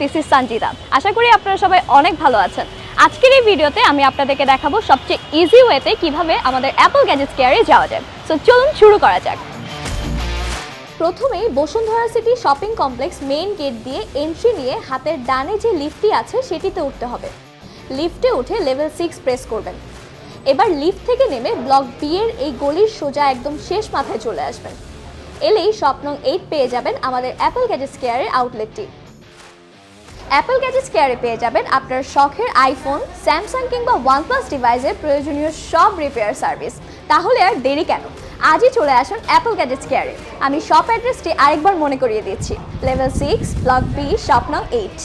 This is Sanjita. আশা করি আপনারা সবাই অনেক ভালো আছেন। আজকের এই ভিডিওতে আমি আপনাদেরকে দেখাবো সবচেয়ে ইজি ওয়েতে কিভাবে আমাদের অ্যাপল গ্যাজেটস কেয়ারে যাওয়া যায়। সো চলুন শুরু করা যাক। প্রথমেই Bashundhara City Shopping Complex main gate দিয়ে এন্ট্রি নিয়ে হাতের ডানে যে লিফটটি আছে সেটিতে উঠতে হবে। লিফটে উঠে লেভেল 6 প্রেস করবেন। এবার লিফট থেকে নেমে ব্লক বি এর এই গলির সোজা একদম শেষ মাথায় চলে আসবেন। এলেই শপ নং 8 পেয়ে যাবেন আমাদের অ্যাপল গ্যাজেটস কেয়ারের আউটলেটটি। অ্যাপল গ্যাজেটস কেয়ারে পেয়ে যাবেন আপনার শখের আইফোন, স্যামসাং কিংবা ওয়ানপ্লাস ডিভাইসের প্রয়োজনীয় সব রিপেয়ার সার্ভিস। তাহলে আর দেরি কেন, আজই চলে আসুন অ্যাপল গ্যাজেটস কেয়ারে। আমি শপ অ্যাড্রেসটি আরেকবার মনে করিয়ে দিচ্ছি, লেভেল 6 ব্লক বি শপ নং 8।